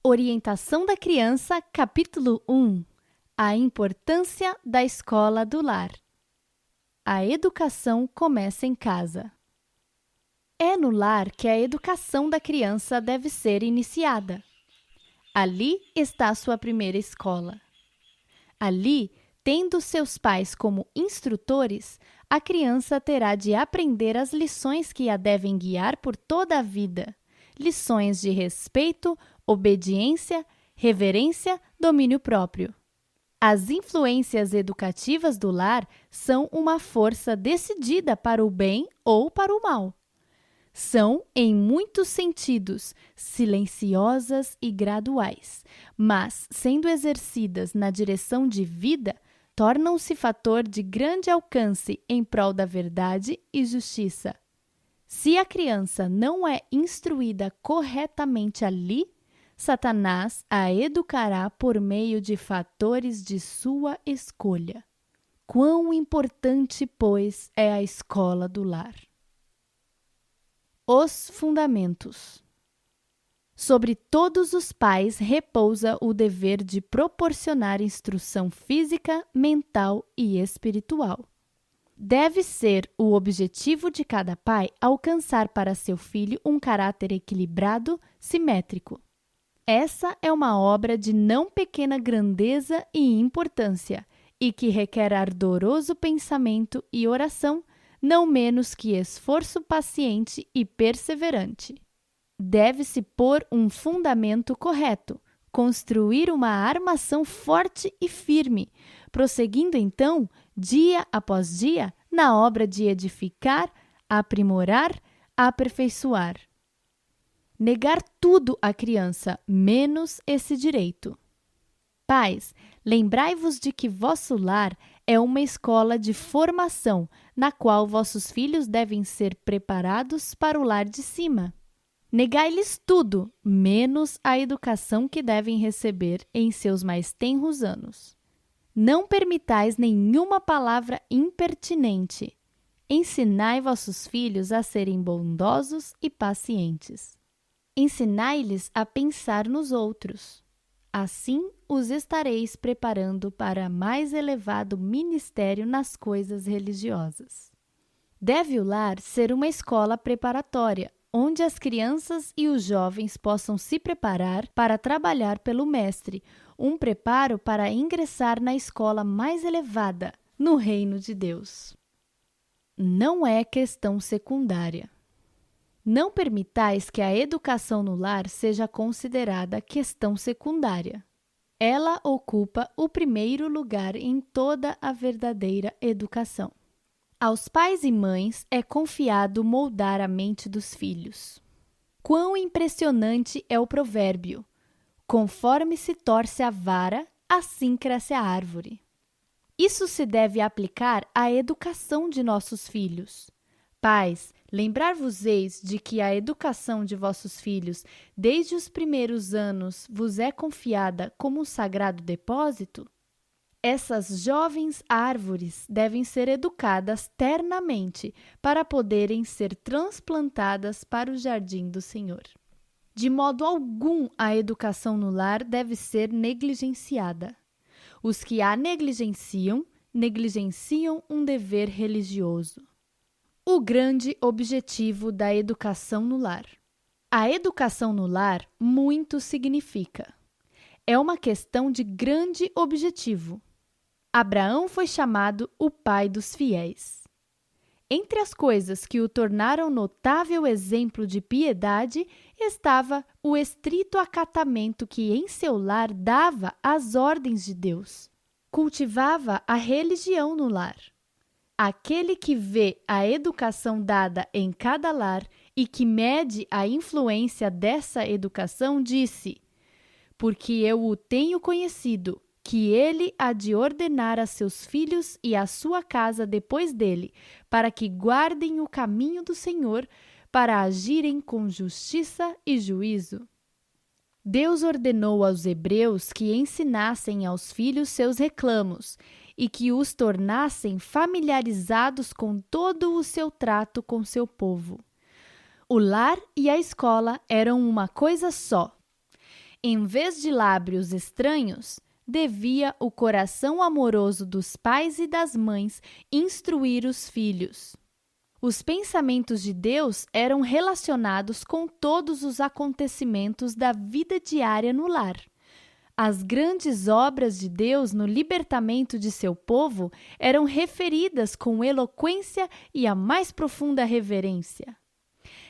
Orientação da criança, capítulo 1. A importância da escola do lar. A educação começa em casa. É no lar que a educação da criança deve ser iniciada. Ali está sua primeira escola. Ali, tendo seus pais como instrutores, a criança terá de aprender as lições que a devem guiar por toda a vida. Lições de respeito, obediência, reverência, domínio próprio. As influências educativas do lar são uma força decidida para o bem ou para o mal. São, em muitos sentidos, silenciosas e graduais, mas, sendo exercidas na direção de vida, tornam-se fator de grande alcance em prol da verdade e justiça. Se a criança não é instruída corretamente ali, Satanás a educará por meio de fatores de sua escolha. Quão importante, pois, é a escola do lar! Os fundamentos. Sobre todos os pais repousa o dever de proporcionar instrução física, mental e espiritual. Deve ser o objetivo de cada pai alcançar para seu filho um caráter equilibrado, simétrico. Essa é uma obra de não pequena grandeza e importância, e que requer ardoroso pensamento e oração, não menos que esforço paciente e perseverante. Deve-se pôr um fundamento correto, construir uma armação forte e firme, prosseguindo então, dia após dia, na obra de edificar, aprimorar, aperfeiçoar. Negar tudo à criança, menos esse direito. Pais, lembrai-vos de que vosso lar é uma escola de formação, na qual vossos filhos devem ser preparados para o lar de cima. Negai-lhes tudo, menos a educação que devem receber em seus mais tenros anos. Não permitais nenhuma palavra impertinente. Ensinai vossos filhos a serem bondosos e pacientes. Ensinai-lhes a pensar nos outros. Assim os estareis preparando para mais elevado ministério nas coisas religiosas. Deve o lar ser uma escola preparatória, onde as crianças e os jovens possam se preparar para trabalhar pelo Mestre, um preparo para ingressar na escola mais elevada, no reino de Deus. Não é questão secundária. Não permitais que a educação no lar seja considerada questão secundária. Ela ocupa o primeiro lugar em toda a verdadeira educação. Aos pais e mães é confiado moldar a mente dos filhos. Quão impressionante é o provérbio: conforme se torce a vara, assim cresce a árvore. Isso se deve aplicar à educação de nossos filhos. Pais, lembrar-vos-eis de que a educação de vossos filhos, desde os primeiros anos, vos é confiada como um sagrado depósito? Essas jovens árvores devem ser educadas ternamente para poderem ser transplantadas para o jardim do Senhor. De modo algum, a educação no lar deve ser negligenciada. Os que a negligenciam um dever religioso. O grande objetivo da educação no lar. A educação no lar muito significa. É uma questão de grande objetivo. Abraão foi chamado o pai dos fiéis. Entre as coisas que o tornaram notável exemplo de piedade estava o estrito acatamento que em seu lar dava às ordens de Deus. Cultivava a religião no lar. Aquele que vê a educação dada em cada lar e que mede a influência dessa educação disse: porque eu o tenho conhecido, que ele há de ordenar a seus filhos e a sua casa depois dele, para que guardem o caminho do Senhor, para agirem com justiça e juízo. Deus ordenou aos hebreus que ensinassem aos filhos seus reclamos e que os tornassem familiarizados com todo o seu trato com seu povo. O lar e a escola eram uma coisa só. Em vez de lábios estranhos, devia o coração amoroso dos pais e das mães instruir os filhos. Os pensamentos de Deus eram relacionados com todos os acontecimentos da vida diária no lar. As grandes obras de Deus no libertamento de seu povo eram referidas com eloquência e a mais profunda reverência.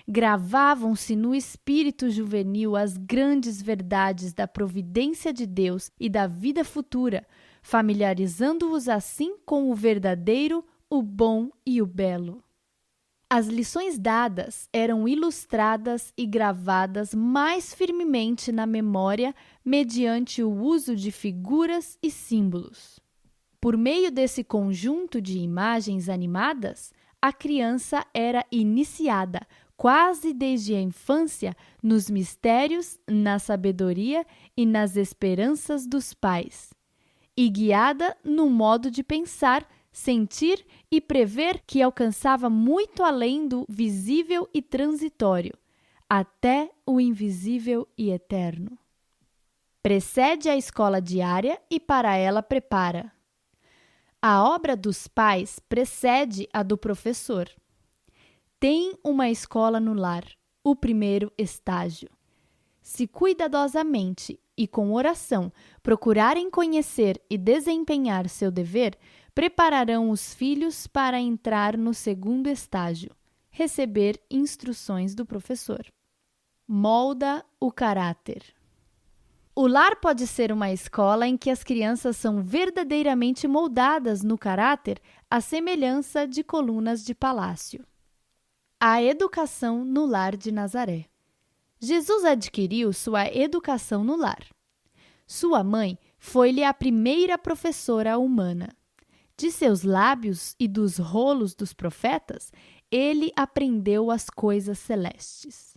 Gravavam-se no espírito juvenil as grandes verdades da providência de Deus e da vida futura, familiarizando-os assim com o verdadeiro, o bom e o belo. As lições dadas eram ilustradas e gravadas mais firmemente na memória mediante o uso de figuras e símbolos. Por meio desse conjunto de imagens animadas, a criança era iniciada, quase desde a infância, nos mistérios, na sabedoria e nas esperanças dos pais, e guiada no modo de pensar, sentir e prever que alcançava muito além do visível e transitório, até o invisível e eterno. Precede a escola diária e para ela prepara. A obra dos pais precede a do professor. Tem uma escola no lar, o primeiro estágio. Se cuidadosamente e com oração procurarem conhecer e desempenhar seu dever, prepararão os filhos para entrar no segundo estágio, receber instruções do professor. Molda o caráter. O lar pode ser uma escola em que as crianças são verdadeiramente moldadas no caráter à semelhança de colunas de palácio. A educação no lar de Nazaré. Jesus adquiriu sua educação no lar. Sua mãe foi-lhe a primeira professora humana. De seus lábios e dos rolos dos profetas, ele aprendeu as coisas celestes.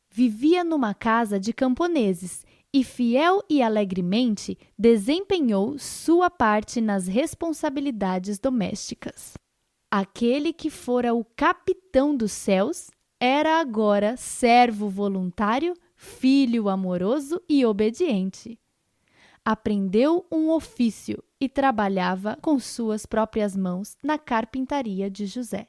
Vivia numa casa de camponeses e, fiel e alegremente, desempenhou sua parte nas responsabilidades domésticas. Aquele que fora o capitão dos céus era agora servo voluntário, filho amoroso e obediente. Aprendeu um ofício e trabalhava com suas próprias mãos na carpintaria de José.